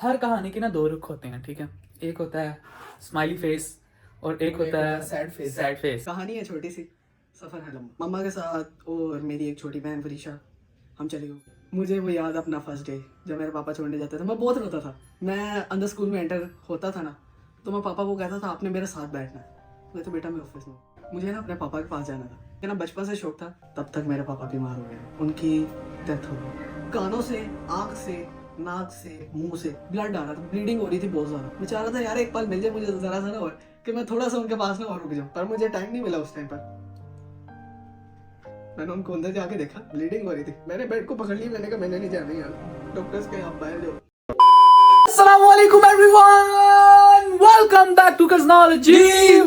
हर कहानी के ना दो रुख होते हैं, ठीक है। एक होता है स्माइली फेस और एक होता है सैड फेस। Sad face. कहानी है छोटी सी, सफर है लंबा। मम्मा के साथ और मेरी एक छोटी बहन फरीशा हम चले गए। मुझे वो याद अपना फर्स्ट डे जब मेरे पापा छोड़ने जाते थे। मैं बहुत रोता था। मैं अंदर स्कूल में एंटर होता था ना, तो मैं पापा को कहता था आपने मेरे साथ बैठना है। मैं तो बेटा मैं ऑफिस में हूँ। मुझे ना अपने पापा के पास जाना था। मेरा बचपन से शौक था। तब तक मेरे पापा बीमार हो गए, उनकी डेथ हो गई। कानों से, आँख से, नाक से, मुंह से ब्लड आ रहा था, ब्लीडिंग हो रही थी बहुत ज्यादा। मैं चाह रहा था यार एक पल मिल जाए मुझे जरा सा ना, और कि मैं थोड़ा सा उनके पास ना और रुक जाऊं, पर मुझे टाइम नहीं मिला उस टाइम पर। मैंने उनको अंदर जाके देखा, ब्लीडिंग हो रही थी। मैंने बेड को पकड़ लिया, मैंने कहा मैंने नहीं जाना यार, डॉक्टर्स के आप बाहर जाओ। Assalamualaikum everyone, welcome back to Cosmology.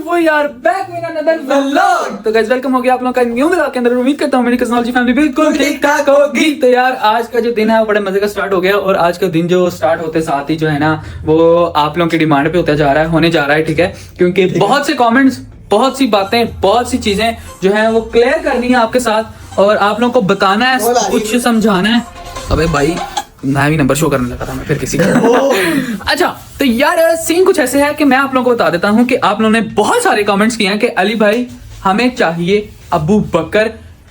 We are back with another vlog. तो guys वेलकम हो गया आप लोगों का न्यू व्लॉग के अंदर। उम्मीद करता हूँ मेरी कॉस्मोलॉजी फैमिली बिल्कुल ठीक ठाक होगी। तो यार आज का जो दिन है वो बड़े मजे का स्टार्ट हो गया, और आज का दिन जो स्टार्ट होते साथ ही जो है ना वो आप लोगों की डिमांड पे होता जा रहा है, होने जा रहा है, ठीक है। क्योंकि बहुत से कॉमेंट्स, बहुत सी बातें, बहुत सी चीजें जो है वो क्लियर करनी है आपके साथ, और आप लोगों को बताना है, कुछ समझाना है। अबे भाई मैं भी नंबर शो करने लगा था मैं फिर किसी का। अच्छा तो यार सीन कुछ ऐसे है कि मैं आप लोगों को बता देता हूँ कि आप लोगों ने बहुत सारे कमेंट्स किए हैं कि अली भाई हमें चाहिए अबू बकर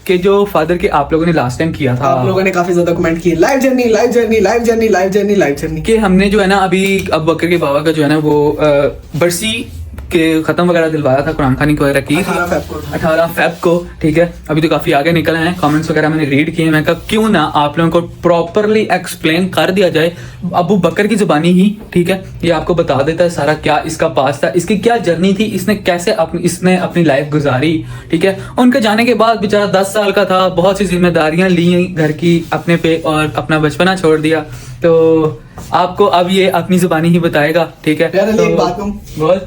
के जो फादर के आप लोगों ने लास्ट टाइम किया था। आप लोगों ने काफी ज्यादा कमेंट किए, live journey live journey live journey live journey live journey. कि हमने जो है ना अभी अबू बकर के बाबा का जो है ना वो बरसी के खत्म वगैरह दिलवाया था कुरान खानी वगैरह की 18 फेब को, ठीक है। अभी तो काफी आगे निकल हैं, कमेंट्स वगैरह मैंने रीड किए। मैं कहा क्यों ना आप लोगों को प्रॉपरली एक्सप्लेन कर दिया जाए अबू बकर की जुबानी ही, ठीक है। ये आपको बता देता है सारा क्या इसका पास था, इसकी क्या जर्नी थी, इसने कैसे इसने अपनी लाइफ गुजारी, ठीक है। उनके जाने के बाद बेचारा 10 साल का था, बहुत सी जिम्मेदारियां ली घर की अपने पे और अपना बचपना छोड़ दिया। तो आपको अब ये अपनी जुबानी ही बताएगा, ठीक है। तो एक बात कहूं, बोल,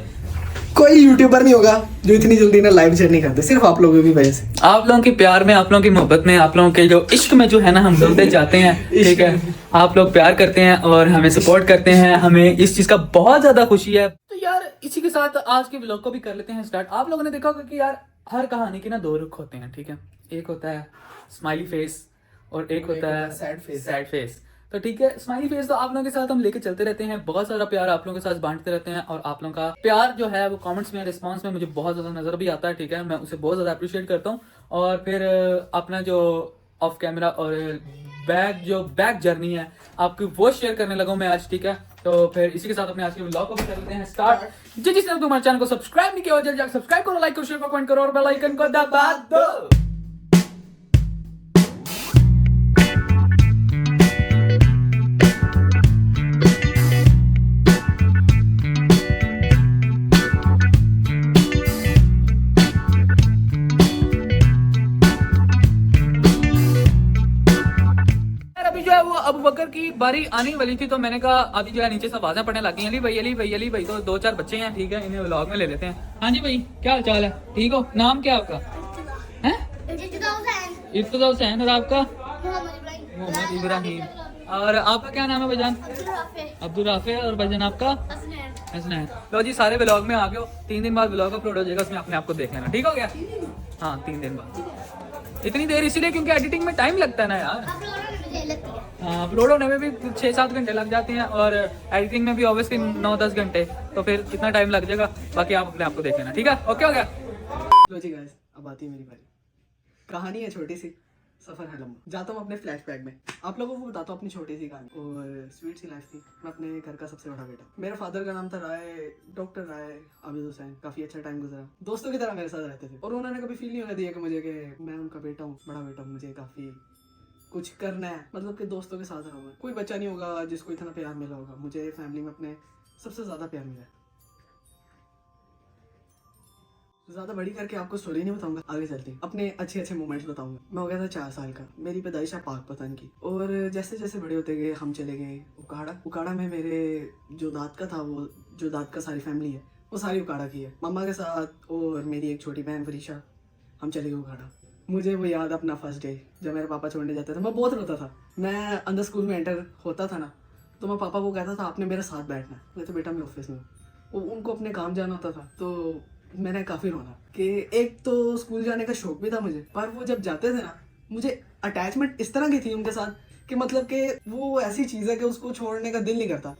कोई यूट्यूबर नहीं होगा जो इतनी जल्दी ना लाइव जर्नी करते, सिर्फ आप लोगों की वजह से। आप लोगों के प्यार में, आप लोगों की मोहब्बत में, आप लोगों के जो इश्क में जो है ना हम डूबते जाते हैं, ठीक है। आप लोग प्यार करते हैं और हमें सपोर्ट करते हैं, हमें इस चीज का बहुत ज्यादा खुशी है। तो यार इसी के साथ आज के व्लॉग को भी कर लेते हैं स्टार्ट। आप लोगों ने देखा होगा कि यार हर कहानी के ना दो रुख होते हैं, ठीक है। एक होता है स्माइली फेस और एक होता है सैड फेस। तो ठीक है, स्माइली फेस तो आप लोगों के साथ हम लेके चलते रहते हैं, बहुत सारा प्यार आप लोगों के साथ बांटते रहते हैं, और आप लोगों का प्यार जो है वो कमेंट्स में, रिस्पांस में मुझे बहुत ज्यादा नजर भी आता है, ठीक है। मैं उसे बहुत ज्यादा अप्रिशिएट करता हूँ। और फिर अपना जो ऑफ कैमरा और बैक जर्नी है आपकी वो शेयर करने लगा मैं आज, ठीक है। तो फिर इसी के साथ अपने आज के व्लॉग को भी कर लेते हैं स्टार्ट। जिसने हमारे चैनल को सब्सक्राइब नहीं किया हो जल्दी जाकर सब्सक्राइब करो, लाइक करो, शेयर करो, कमेंट करो और बेल आइकन को दबा दो। वो अबू बकर की बारी आने वाली थी, तो मैंने कहा अभी जो है नीचे से आवाजें पड़ने लगी हैं, अली भाई अली भाई अली भाई। तो 2-4 बच्चे हैं, ठीक है, इन्हें व्लॉग में ले लेते हैं। हाँ जी भाई, क्या हाल चाल है, ठीक हो? नाम क्या आपका है? इर्तजा हुसैन। और आपका? मोहम्मद इब्राहिम। और आपका क्या नाम है भाईजान? अब्दुल राफे। और भाईजान आपका? हसनैन। तो जी सारे व्लॉग में आ गए हो, 3 दिन बाद व्लॉग अपलोड हो जाएगा, उसमें अपने आप को देख लेना, ठीक हो गया? हाँ 3 दिन बाद। इतनी देर इसीलिए क्योंकि एडिटिंग में टाइम लगता है ना यार। हाँ अपलोड होने में भी 6-7 घंटे लग जाते हैं, और एडिटिंग में भी ऑब्वियसली 9-10 घंटे, तो फिर कितना टाइम लग जाएगा, बाकी आप अपने आप को देख लेना, ठीक है। ओके हो गया। लो जी गाइस, अब आती है मेरी बारी। कहानी है छोटी सी, सफर है लंबा। जाता हूँ अपने फ्लैशबैक में, आप लोगों को बताता हूँ अपनी छोटी सी कहानी। और स्वीट सी लाइफ थी। मैं अपने घर का सबसे बड़ा बेटा। मेरे फादर का नाम था डॉक्टर राय आबिद हुसैन। काफी अच्छा टाइम गुजरा, दोस्तों की तरह मेरे साथ रहते थे, और उन्होंने कभी फील नहीं होने दिया कि मुझे कि मैं उनका बेटा हूँ, बड़ा बेटा हूँ, मुझे काफी कुछ करना है, मतलब कि दोस्तों के साथ रहूंगा। कोई बच्चा नहीं होगा जिसको इतना प्यार मिला होगा, मुझे फैमिली में अपने सबसे ज्यादा प्यार मिला है। ज्यादा बड़ी करके आपको स्टोरी नहीं बताऊंगा, आगे चलते अपने अच्छे मोमेंट्स बताऊंगा। मैं हो गया था 4 साल का, मेरी पैदाइश है पाक पतन की, और जैसे जैसे बड़े होते गए हम चले गए उकाड़ा में मेरे जो दाद का था, वो जो दाद का सारी फैमिली है वो सारी उकाड़ा की है। मम्मा के साथ और मेरी एक छोटी बहन फरीशा हम चले गए उकाड़ा। मुझे वो याद अपना फर्स्ट डे जब मेरे पापा छोड़ने जाते थे। मैं बहुत रोता था। मैं अंदर स्कूल में एंटर होता था ना, तो मैं पापा को कहता था आपने मेरे साथ बैठना है। मैं तो बेटा मैं ऑफिस में हूँ। उनको अपने काम जाना होता था, तो मैंने काफ़ी रोना कि एक तो स्कूल जाने का शौक भी था मुझे, पर वो जब जाते थे ना मुझे अटैचमेंट इस तरह की थी उनके साथ कि मतलब कि वो ऐसी चीज़ है कि उसको छोड़ने का दिल नहीं करता।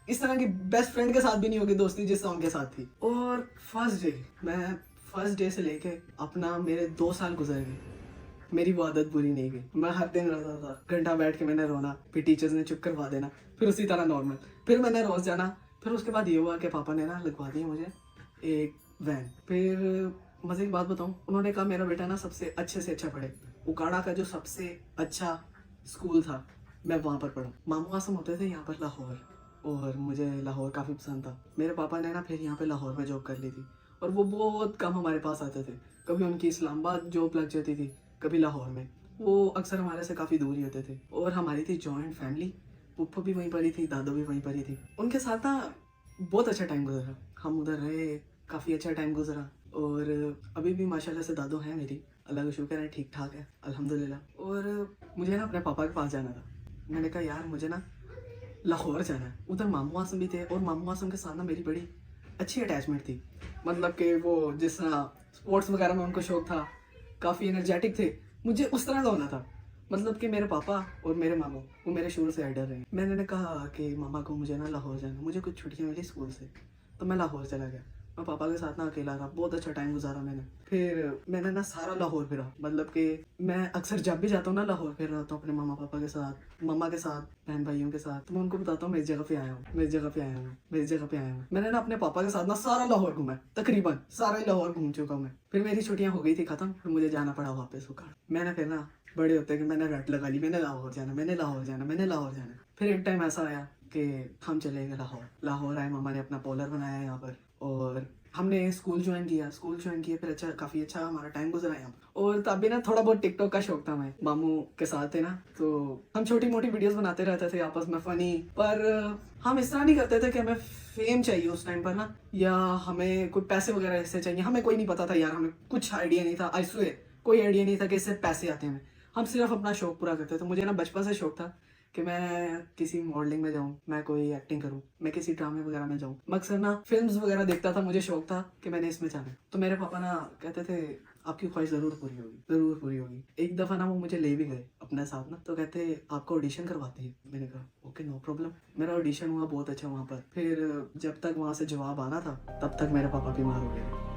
इस तरह की बेस्ट फ्रेंड के साथ भी नहीं होगी दोस्ती जिस तरह उनके साथ थी। और फर्स्ट डे से लेके अपना मेरे 2 साल गुजर गए, मेरी वो आदत बुरी नहीं गई। मैं हर दिन रोता था, घंटा बैठ के मैंने रोना, फिर टीचर्स ने चुप करवा देना, फिर उसी तरह नॉर्मल, फिर मैंने रोज जाना। फिर उसके बाद ये हुआ कि पापा ने ना लगवा दी मुझे एक वैन। फिर मजे की बात बताऊं, उन्होंने कहा मेरा बेटा ना सबसे अच्छे से अच्छा पढ़े, उकाड़ा का जो सबसे अच्छा स्कूल था मैं वहाँ पर पढ़ूँ। मामू आसम होते थे यहाँ पर लाहौर, और मुझे लाहौर काफ़ी पसंद था। मेरे पापा ने ना फिर यहाँ पे लाहौर में जॉब कर ली थी, और वो बहुत कम हमारे पास आते थे। कभी उनकी इस्लामाबाद जॉब लग जाती थी, कभी लाहौर में। वो अक्सर हमारे से काफ़ी दूर ही होते थे। और हमारी थी जॉइंट फैमिली, पुप्पो भी वहीं पर ही थी, दादो भी वहीं पर ही थी। उनके साथ ना बहुत अच्छा टाइम गुजरा, हम उधर रहे, काफ़ी अच्छा टाइम गुजरा। और अभी भी माशाल्लाह से दादो हैं मेरी, अल्लाह का शुक्र है, ठीक ठाक है अल्हम्दुलिल्लाह। और मुझे ना अपने पापा के पास जाना था। मैंने कहा यार मुझे ना लाहौर जाना है। उधर मामू आसम भी थे, और मामू आसम के साथ ना मेरी बड़ी अच्छी अटैचमेंट थी। मतलब कि वो जिस तरह स्पोर्ट्स वगैरह में उनको शौक था, काफ़ी एनर्जेटिक थे, मुझे उस तरह का होना था। मतलब कि मेरे पापा और मेरे मामू वो मेरे शुरू से आइडल रहे। मैंने कहा कि मामा को मुझे ना लाहौर जाना, मुझे कुछ छुट्टियाँ मिली स्कूल से, तो मैं लाहौर चला गया। मैं पापा के साथ ना अकेला रहा, बहुत अच्छा टाइम गुजारा मैंने। फिर मैंने ना सारा लाहौर फिरा, मतलब कि मैं अक्सर जब भी जाता हूँ ना लाहौर फिर रहा हूँ अपने मामा पापा के साथ, मामा के साथ, बहन भाइयों के साथ। तो मैं उनको बताता हूँ मैं इस जगह पे आया हूँ, मैं इस जगह पे आया हूँ, मैं इस जगह पे आया हूँ। मैंने ना अपने पापा के साथ ना सारा लाहौर घूमा है, तकरीबन सारा ही लाहौर घूम चुका हूँ मैं। फिर मेरी छुट्टियाँ हो गई थी खत्म, फिर मुझे जाना पड़ा वापस उकाड़। मैंने फिर ना बड़े होते कि मैंने रट लगा ली, मैंने लाहौर जाना, मैंने लाहौर जाना, मैंने लाहौर जाना। फिर एक टाइम ऐसा आया कि हम चले गए लाहौर। लाहौर आए, मामा ने अपना पॉलर बनाया यहाँ पर, और हमने स्कूल ज्वाइन किया। फिर अच्छा, काफ़ी अच्छा हमारा टाइम गुजरा यहाँ पर। और तब भी ना थोड़ा बहुत टिकटॉक का शौक था, मैं मामू के साथ थे ना, तो हम छोटी मोटी वीडियोस बनाते रहते थे आपस में फनी। पर हम इस तरह नहीं करते थे कि हमें फेम चाहिए उस टाइम पर ना, या हमें कोई पैसे वगैरह इससे चाहिए। हमें कोई नहीं पता था यार, हमें कुछ आइडिया नहीं था, आई स्वेयर कोई आइडिया नहीं था कि इससे पैसे आते हैं। हम सिर्फ अपना शौक पूरा करते थे। मुझे ना बचपन से शौक था कि मैं किसी मॉडलिंग में जाऊँ, मैं कोई एक्टिंग करूँ, मैं किसी ड्रामे वगैरह में जाऊँ। मैं अक्सर ना फिल्म्स वगैरह देखता था, मुझे शौक था कि मैंने इसमें जाना है। तो मेरे पापा ना कहते थे आपकी ख्वाहिश ज़रूर पूरी होगी, ज़रूर पूरी होगी। एक दफ़ा ना वो मुझे ले भी गए अपने साथ ना, तो कहते आपको ऑडिशन करवाते हैं। मैंने कहा ओके नो प्रॉब्लम। मेरा ऑडिशन हुआ बहुत अच्छा वहाँ पर। फिर जब तक वहाँ से जवाब आना था तब तक मेरे पापा बीमार हो गए।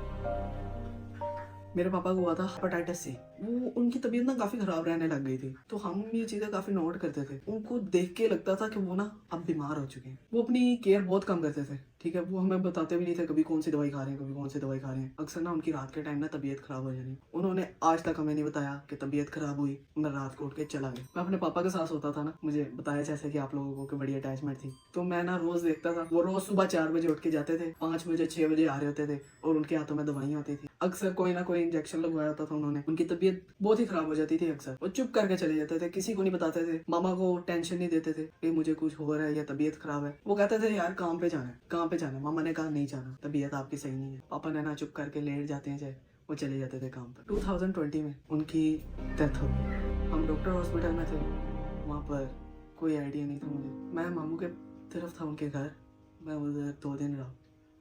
मेरे पापा को हुआ था हेपेटाइटिस सी। वो उनकी तबीयत ना काफी खराब रहने लग गई थी, तो हम ये चीजें काफी नोट करते थे। उनको देख के लगता था कि वो ना अब बीमार हो चुके हैं। वो अपनी केयर बहुत कम करते थे, ठीक है। वो हमें बताते भी नहीं थे कभी कौन सी दवाई खा रहे हैं, कभी कौन सी दवाई खा रहे हैं। अक्सर ना उनकी रात के टाइम ना तबीयत खराब हो जानी, उन्होंने आज तक हमें नहीं बताया कि तबीयत खराब हुई, मैं रात को उठ के चला गया। मैं अपने पापा के साथ सोता था ना, मुझे बताया जैसे कि आप लोगों को बड़ी अटैचमेंट थी, तो मैं ना रोज देखता था वो रोज सुबह 4 बजे उठ के जाते थे, 5 बजे 6 बजे आ रहे होते थे, और उनके हाथों में दवाइयाँ होती थी। अक्सर कोई ना कोई इंजेक्शन लगवाया होता था उन्होंने। उनकी तबीयत बहुत ही खराब हो जाती थी, अक्सर वो चुप करके चले जाते थे, किसी को नहीं बताते थे। मामा को टेंशन नहीं देते थे कि मुझे कुछ हो रहा है या तबीयत खराब है। वो कहते थे यार काम पे जाना है, काम पे जाना है। मामा ने कहा नहीं जाना, तबीयत आपकी सही नहीं है। पापा ने ना चुप करके लेट जाते हैं, चाहे वो चले जाते थे काम पर। 2020 में उनकी डेथ हो गई। हम डॉक्टर हॉस्पिटल में थे, वहाँ पर कोई आइडिया नहीं था मुझे। मैं मामू के तरफ था उनके घर, मैं उधर 2 दिन रहा।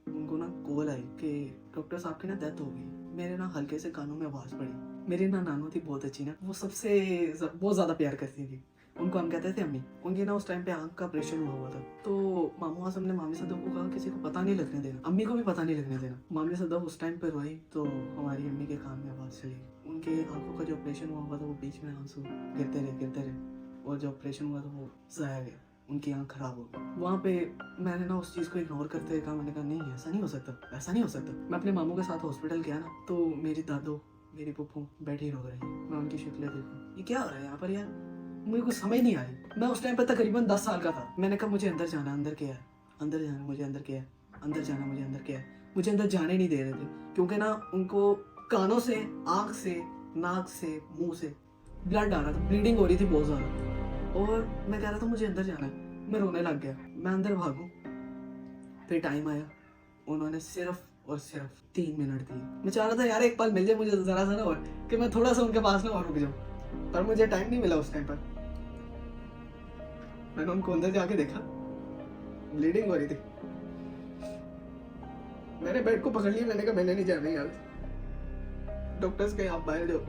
उनको ना कॉल आई कि डॉक्टर साहब की ना डेथ हो गई। मेरे ना हल्के से कानों में आवाज़ पड़ी। मेरी ना नानू थी बहुत अच्छी ना, वो सबसे बहुत ज़्यादा प्यार करती थी। उनको हम कहते थे अम्मी। उनकी ना उस टाइम पे आंख का ऑपरेशन हुआ था, तो मामू आसम ने मामी सदफ को कहा किसी को पता नहीं लगने देना, अम्मी को भी पता नहीं लगने देना। मामी सदफ उस टाइम पे रोई, तो हमारी अम्मी के कान में आवाज़ चली गई। उनके आंखों का जो ऑपरेशन हुआ था वो बीच में आंसू गिरते रहे, और जो ऑपरेशन हुआ था वो ज़ाया गया, उनकी आंख खराब हो गई। वहाँ पे मैंने ना उस चीज़ को इग्नोर करते हुए कहा, मैंने कहा नहीं ऐसा नहीं हो सकता, ऐसा नहीं हो सकता। मैं अपने मामू के साथ हॉस्पिटल गया ना, तो मेरी दादो मेरी पुप्पू बैठी रो रही। मैं उनकी शक्लें देखूँ, ये क्या हो रहा है यहाँ पर यार, मुझे कुछ समझ नहीं आई। मैं उस टाइम पर तकरीबन 10 साल का था। मैंने कहा मुझे अंदर जाना, अंदर क्या है, अंदर जाना, मुझे अंदर क्या है, अंदर जाना, मुझे अंदर क्या है। मुझे अंदर जाने नहीं दे रहे थे, क्योंकि ना उनको कानों से, आँख से, नाक से, मुँह से ब्लड आ रहा था, ब्लीडिंग हो रही थी बहुत ज़्यादा। और मैं कह रहा था मुझे अंदर जाना है। मैं रोने लग गया, मैं अंदर भागूं। फिर टाइम आया, उन्होंने सिर्फ और सिर्फ 3 मिनट दिए। मैं चाह रहा था यार एक पल मिल जाए मुझे जरा सा ना, और कि मैं थोड़ा सा उनके पास ना और रुक जाऊं, पर मुझे टाइम नहीं मिला उस टाइम पर। मैंने उनको अंदर जाके देखा, ब्लीडिंग हो रही थी। मैंने बेड को पकड़ लिया, मैंने कहा मैंने नहीं जाना यार, डॉक्टर्स के आप बाहर जाओ।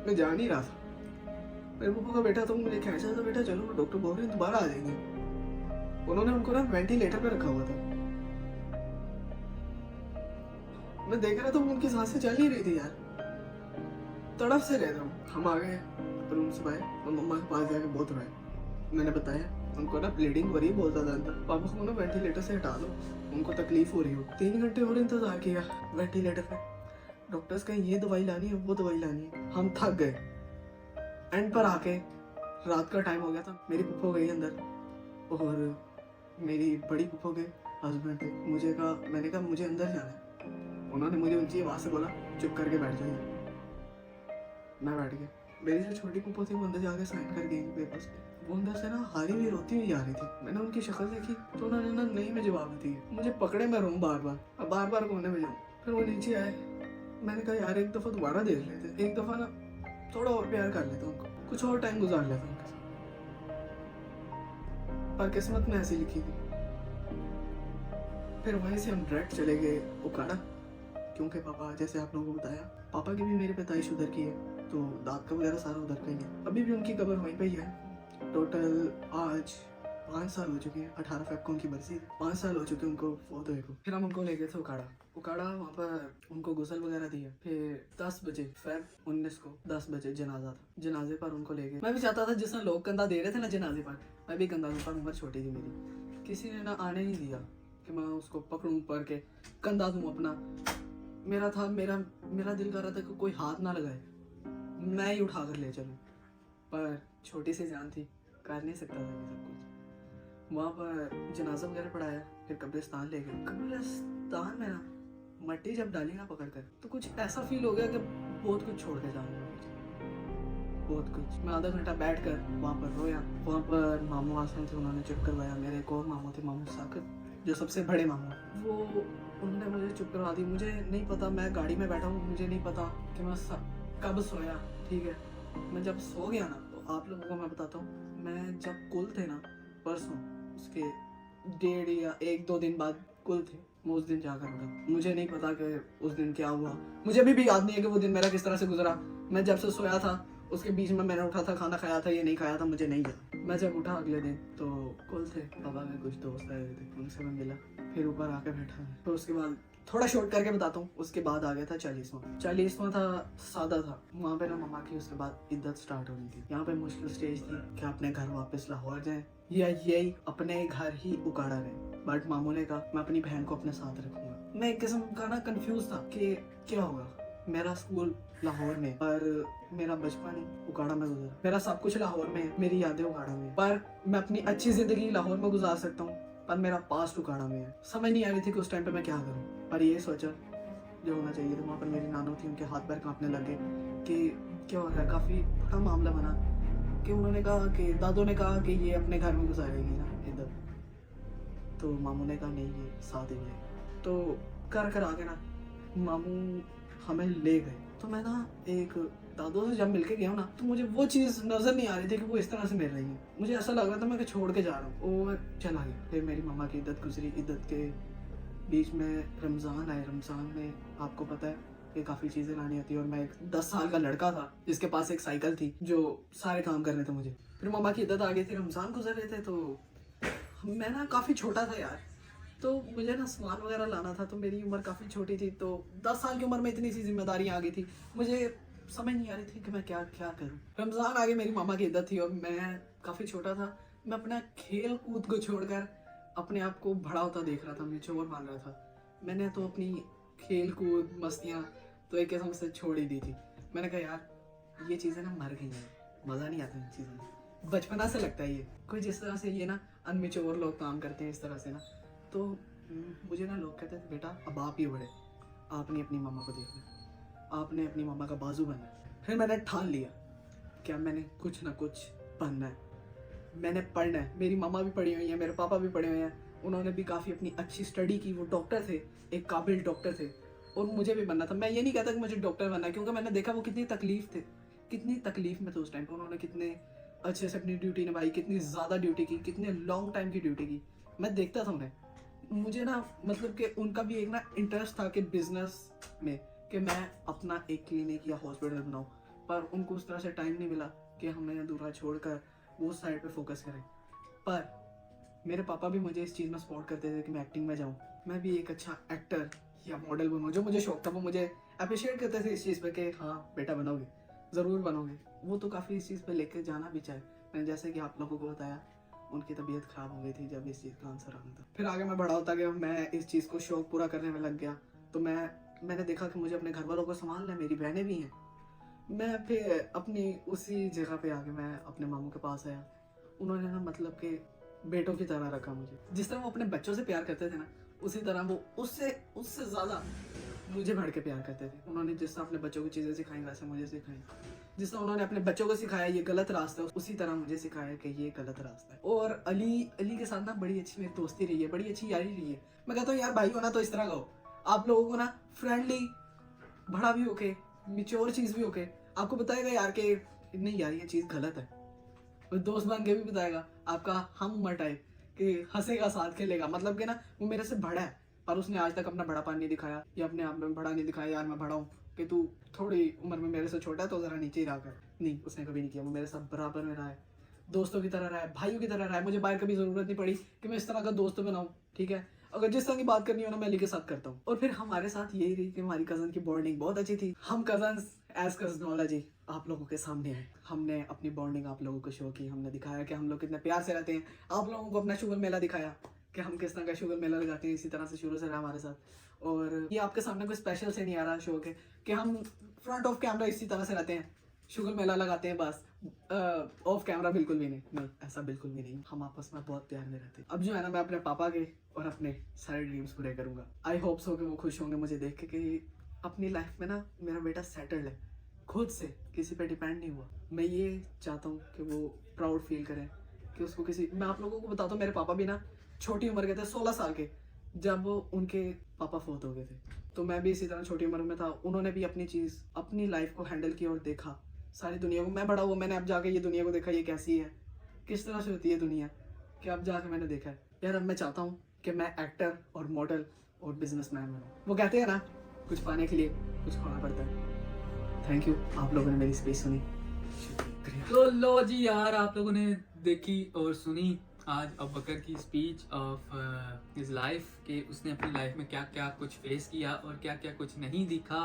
मैं जा नहीं रहा था, मेरे पापा का बेटा तो मुझे खींचा था, बेटा चलो डॉक्टर बोल रहे हैं दोबारा आ जाएंगे। उन्होंने उनको ना वेंटिलेटर पे रखा हुआ था। मैं देख रहा था वो उनकी सांसें चल नहीं रही थी यार, तड़प से रह रहा हूँ। हम आ गए रूम से बाहर और मम्मा के पास जाके बहुत रोए। मैंने बताया उनको ना ब्लीडिंग हो रही है बहुत ज्यादा अंदर, पापा को ना वेंटिलेटर से हटा लो, उनको तकलीफ हो रही हो। 3 घंटे और इंतजार किया वेंटिलेटर पे। डॉक्टर्स कहें ये दवाई लानी है वो दवाई लानी है, हम थक गए। एंड पर आके रात का टाइम हो गया था, मेरी पुप्पो गई अंदर और मेरी बड़ी पुप्पो के हस्बैंड थे। मैंने कहा मुझे अंदर जाना है। उन्होंने मुझे ऊंची आवाज से बोला चुप करके बैठ जाइए। मैं बैठ गया। मेरी जो छोटी पुप्पो थी वो अंदर जाके साइन कर गई पेपर्स पे। वो अंदर से ना हारी हुई रोती हुई आ रही थी। मैंने उनकी शक्ल देखी तो उन्होंने ना नहीं में जवाब दी। मुझे पकड़े, मैं रोऊं बार बार कोने में जाऊं। फिर वो नीचे आए। मैंने कहा यार एक दफा दोबारा देख लेते, एक दफा ना थोड़ा और प्यार कर लेता उनको, कुछ और टाइम गुजार लेता उनके साथ। पर किस्मत में ऐसी लिखी थी। फिर वहीं से हम डायरेक्ट चले गए उकाड़ा, क्योंकि पापा, जैसे आप लोगों को बताया, पापा की भी मेरी पैदाइश उधर की है, तो दांत का वगैरह सारा उधर का ही है। अभी भी उनकी कब्र वहीं पे ही है। टोटल आज 5 साल हो चुके हैं। 18 फेब को उनकी बरसी, 5 साल हो चुके उनको फोत हुए को। फिर हम उनको ले गए थे उकाड़ा वहाँ पर उनको गुसल वगैरह दिया। फिर 10 बजे फेब 19 को 10 बजे जनाजा था। जनाजे पर उनको ले गए। मैं भी चाहता था जिसमें लोग कंधा दे रहे थे ना जनाजे पर, मैं भी कंधा दूं, पर उम्र छोटी थी मेरी। किसी ने ना आने नहीं दिया कि मैं उसको पकड़ूं पर के कंधा दूं अपना। मेरा दिल कर रहा था कि कोई हाथ ना लगाए, मैं ही उठा कर ले चलूं, पर छोटी सी जान थी, कर नहीं सकता था सब कुछ। वहाँ पर जनाजा वगैरह पढ़ाया, फिर कब्रिस्तान ले गए। कब्रिस्तान में ना मट्टी जब डाली ना पकड़ कर, तो कुछ ऐसा फील हो गया कि बहुत कुछ छोड़ के जाऊंगा, बहुत कुछ। मैं आधा घंटा बैठ कर वहाँ पर रोया। वहाँ पर मामू आसन थे, उन्होंने चुप करवाया। मेरे एक और मामू थे, मामू साकिब, जो सबसे बड़े मामू, वो उन्होंने मुझे चुप करवा दी। मुझे नहीं पता, मैं गाड़ी में बैठा हूँ, मुझे नहीं पता कि मैं कब सोया। ठीक है, मैं जब सो गया ना, तो आप लोगों को मैं बताता हूँ, मैं जब कुल थे ना परसों, उसके 1.5 या 1-2 दिन बाद कुल थे, मैं उस दिन जाकर उठा। मुझे नहीं पता कि उस दिन क्या हुआ, मुझे अभी भी याद नहीं है कि वो दिन मेरा किस तरह से गुजरा। मैं जब से सोया था उसके बीच में मैंने उठा था, खाना खाया था या नहीं खाया था मुझे नहीं याद। मैं जब उठा अगले दिन तो कुल थे, पापा के कुछ दोस्त आए थे, उनसे मैं मिला, फिर ऊपर आके बैठा। तो उसके बाद थोड़ा शॉर्ट करके बताता हूँ, उसके बाद आ गया था 40वां था, सादा था। वहाँ पे ना मम्मा की उसके बाद इद्दत स्टार्ट होनी थी। यहाँ पे मुश्किल स्टेज थी कि अपने घर वापस लाहौर जाए या यही अपने घर ही उकाड़ा रहे। बट मामू ने कहा मैं अपनी बहन को अपने साथ रखूंगा। मैं एक किस्म का ना कंफ्यूज था कि क्या होगा। मेरा स्कूल लाहौर में, पर मेरा बचपन उकाड़ा में गुजरा। मेरा सब कुछ लाहौर में है, मेरी यादें उकाड़ा में है, पर मैं अपनी अच्छी जिंदगी लाहौर में गुजार सकता हूँ, पर मेरा पास्ट उकाड़ा में है। समझ नहीं आ रही थी कि उस टाइम पे मैं क्या करूँ, पर ये सोचा जो होना चाहिए था। वहाँ पर मेरी नानो थी, उनके हाथ पैर कांपने लगे कि क्या हो रहा है। काफ़ी बड़ा मामला बना कि उन्होंने कहा कि दादो ने कहा कि ये अपने घर में गुजारेगी ना इधर, तो मामू ने कहा नहीं ये साथ ही जाएगी। तो कर आगे ना मामू हमें ले गए। तो मैं ना एक दादो से जब मिलके गया ना, तो मुझे वो चीज़ नज़र नहीं आ रही थी कि वो इस तरह से मिल रही है। मुझे ऐसा लग रहा था मैं छोड़ के जा रहा हूँ, और चला गया। फिर मेरी मम्मा की इद्दत गुजरी। इद्दत के बीच में रमज़ान आए। रमज़ान में आपको पता है कि काफ़ी चीज़ें लानी होती है, और मैं एक 10 साल का लड़का था जिसके पास एक साइकिल थी जो सारे काम करने थे मुझे। फिर मम्मा की इद्दत आ गई थी, रमज़ान गुजर रहे थे, तो मैं ना काफ़ी छोटा था यार, तो मुझे ना सामान वगैरह लाना था। तो मेरी उम्र काफ़ी छोटी थी, तो 10 साल की उम्र में इतनी सी जिम्मेदारियाँ आ गई थी, मुझे समझ नहीं आ रही थी कि मैं क्या करूँ। रमज़ान आगे मेरी मामा की इद्दत थी और मैं काफ़ी छोटा था। मैं अपना खेल कूद को छोड़कर अपने आप को बड़ा होता देख रहा था, मैं चोर मान रहा था। मैंने तो अपनी खेल कूद मस्तियाँ तो एक किस्म से छोड़ ही दी थी। मैंने कहा यार ये चीज़ें ना मर गई हैं, मज़ा नहीं आता इन चीज़ों में। बचपना से लगता है ये कोई जिस तरह से ये ना अनमेच्योर लोग काम करते हैं इस तरह से ना, तो मुझे ना लोग कहते थे बेटा अब आप ही बड़े, आपने अपनी मम्मा को देखना, आपने अपनी मम्मा का बाजू बनना है। फिर मैंने ठान लिया क्या मैंने कुछ ना कुछ बनना है, मैंने पढ़ना है। मेरी मम्मा भी पढ़ी हुई है, मेरे पापा भी पढ़े हुए हैं, उन्होंने भी काफ़ी अपनी अच्छी स्टडी की, वो डॉक्टर थे, एक काबिल डॉक्टर थे, और मुझे भी बनना था। मैं ये नहीं कहता कि मुझे डॉक्टर बनना है, क्योंकि मैंने देखा वो कितनी तकलीफ में थे उस टाइम पर। उन्होंने कितने अच्छे से अपनी ड्यूटी निभाई, कितनी ज़्यादा ड्यूटी की, कितने लॉन्ग टाइम की ड्यूटी की। मैं देखता था उन्हें, मुझे ना मतलब कि उनका भी एक ना इंटरेस्ट था कि बिजनेस में कि मैं अपना एक क्लिनिक या हॉस्पिटल बनाऊं, पर उनको उस तरह से टाइम नहीं मिला। कि हमें अधूरा छोड़कर वो साइड पे फोकस करें। पर मेरे पापा भी मुझे इस चीज़ में सपोर्ट करते थे कि मैं एक्टिंग में जाऊँ, मैं भी एक अच्छा एक्टर या मॉडल बनूँ। जो मुझे शौक था वो मुझे अप्रिशिएट करते थे इस चीज़ पे कि हाँ बेटा बनोगे, ज़रूर बनोगे। वो तो काफ़ी इस चीज़ पे लेके जाना भी चाहे। मैंने जैसे कि आप लोगों को बताया, उनकी तबीयत ख़राब हो गई थी जब इस चीज़ का आंसर आना था। फिर आगे मैं बड़ा होता गया, मैं इस चीज़ को शौक पूरा करने में लग गया। तो मैंने देखा कि मुझे अपने घर वालों को संभालना है, मेरी बहनें भी हैं। मैं फिर अपनी उसी जगह पे आके मैं अपने मामू के पास आया। उन्होंने ना मतलब कि बेटों की तरह रखा मुझे। जिस तरह वो अपने बच्चों से प्यार करते थे ना, उसी तरह वो उससे ज़्यादा मुझे भर के प्यार करते थे। उन्होंने जिस तरह अपने बच्चों को चीज़ें सिखाई वैसे मुझे सिखाई। जिस तरह उन्होंने अपने बच्चों को सिखाया ये गलत रास्ता है, उसी तरह मुझे सिखाया कि ये गलत रास्ता है। और अली के साथ ना बड़ी अच्छी मेरी दोस्ती रही है, बड़ी अच्छी यारी रही है। मैं कहता हूँ यार भाई होना तो इस तरह का हो, आप लोगों को ना फ्रेंडली, बड़ा भी होके, मिच्योर चीज़ भी होके आपको बताएगा यार कि नहीं यार ये चीज़ गलत है। और दोस्त बन के भी बताएगा, आपका हम उम्र टाइप कि हंसेगा साथ खेलेगा। मतलब कि ना वो मेरे से बड़ा है पर उसने आज तक अपना बड़ापन नहीं दिखाया या अपने आप में बड़ा नहीं दिखाया, यार मैं बड़ा हूँ कि तू थोड़ी उम्र में मेरे से छोटा है तो ज़रा नीचे ही रहा कर। नहीं, उसने कभी नहीं किया। वो मेरे साथ बराबर में रहा है, दोस्तों की तरह रहा है, भाइयों की तरह रहा है। मुझे बाहर कभी ज़रूरत नहीं पड़ी कि मैं इस तरह का दोस्त बनाऊँ। ठीक है, अगर जिस तरह की बात करनी हो ना मैं अली के साथ करता हूँ। और फिर हमारे साथ यही रही कि हमारी कज़न की बॉन्डिंग बहुत अच्छी थी। हम कज़न्स एज कज़नोलॉजी आप लोगों के सामने आए, हमने अपनी बॉन्डिंग आप लोगों को शो की, हमने दिखाया कि हम लोग कितने प्यार से रहते हैं। आप लोगों को अपना शुगर मेला दिखाया कि हम किस तरह का शुगर मेला लगाते हैं। इसी तरह से शुरू से रहा हमारे साथ। और ये आपके सामने कोई स्पेशल से नहीं आ रहा शो के कि हम फ्रंट ऑफ कैमरा इसी तरह से रहते हैं, शुगर मेला लगाते हैं बस, ऑफ कैमरा बिल्कुल भी नहीं, ऐसा बिल्कुल भी नहीं। हम आपस में बहुत प्यार में रहते हैं। अब जो है ना मैं अपने पापा के और अपने सारे ड्रीम्स पूरे करूंगा। आई होप सो कि वो खुश होंगे मुझे देख के कि अपनी लाइफ में ना मेरा बेटा सेटल्ड है, खुद से किसी पे डिपेंड नहीं हुआ। मैं ये चाहता हूँ कि वो प्राउड फील करें कि उसको किसी, मैं आप लोगों को बताता हूँ मेरे पापा भी ना छोटी उम्र के थे, 16 साल के, जब उनके पापा फोत हो गए थे। तो मैं भी इसी तरह छोटी उम्र में था। उन्होंने भी अपनी चीज़, अपनी लाइफ को हैंडल किया और देखा सारी दुनिया को। मैं बड़ा हुआ, मैंने अब जाके ये दुनिया को देखा, ये कैसी है, किस तरह से होती है दुनिया, कि अब जाके मैंने देखा है। यार अब मैं चाहता हूँ कि मैं एक्टर और मॉडल और बिजनेसमैन बनूँ। वो कहते हैं ना कुछ पाने के लिए कुछ खोना पड़ता है। थैंक यू, आप लोगों ने मेरी स्पीच सुनी, शुक्रिया। तो लो जी यार, आप लोगों ने देखी और सुनी आज अबू बकर की स्पीच ऑफ हिज लाइफ कि उसने अपनी लाइफ में क्या क्या कुछ फेस किया और क्या क्या कुछ नहीं दिखा।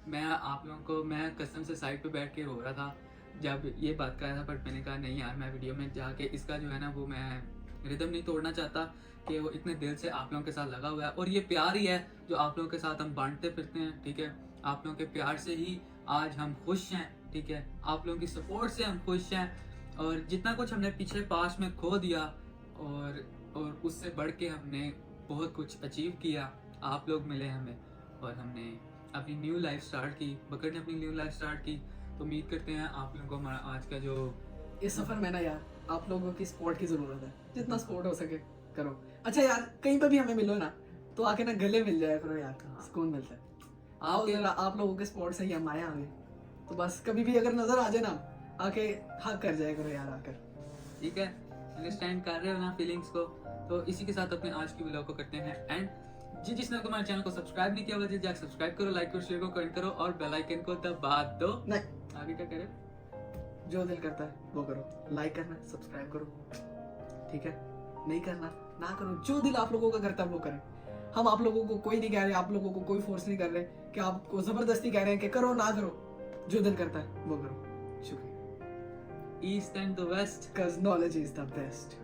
मैं आप लोगों को, मैं कसम से साइड पे बैठ के रो रहा था जब ये बात कर रहा था, बट मैंने कहा नहीं यार, मैं वीडियो में जाके इसका जो है ना वो मैं रिदम नहीं तोड़ना चाहता कि वो इतने दिल से आप लोगों के साथ लगा हुआ है। और ये प्यार ही है जो आप लोगों के साथ हम बांटते फिरते हैं। ठीक है, आप लोगों के प्यार से ही आज हम खुश हैं। ठीक है, आप लोगों की सपोर्ट से हम खुश हैं। और जितना कुछ हमने पीछे पास में खो दिया और उससे बढ़ के हमने बहुत कुछ अचीव किया, आप लोग मिले हमें और हमने अपनी न्यू लाइफ स्टार्ट की। बकर ने अपनी न्यू लाइफ स्टार्ट की। तो उम्मीद करते हैं आप लोगों को हमारा आज का जो इस सफर में ना यार आप लोगों की सपोर्ट की जरूरत है, जितना सपोर्ट हो सके करो। अच्छा यार कहीं पे भी हमें मिलो ना तो आके ना गले मिल जाया करो यार, सुकून मिलता है। आओ जरा, आप लोगों के सपोर्ट से ही हम आए आगे, तो बस कभी भी अगर नजर आ जाए ना आके हक कर जाया करो यार आकर। ठीक है, अंडरस्टैंड कर रहे हो ना फीलिंग्स को। तो इसी के साथ अपने आज की व्लॉग को करते हैं एंड। जिसने हमारे चैनल को सब्सक्राइब नहीं किया होगा जाके सब्सक्राइब करो, लाइक करो, शेयर करो, कमेंट करो और बेल आइकन को दबा दो। नहीं, आगे क्या करें, जो दिल करता है वो करो, लाइक करना, सब्सक्राइब करो, ठीक है, नहीं करना ना करो, जो दिल आप लोगों का करता है वो करें। हम आप लोगों को कोई नहीं कह रहे, आप लोगों को कोई फोर्स नहीं कर रहे कि आपको जबरदस्ती कह रहे हैं कि करो ना करो, जो दिल करता है वो करो। शुक्रिया। East and the west, Because knowledge is the best.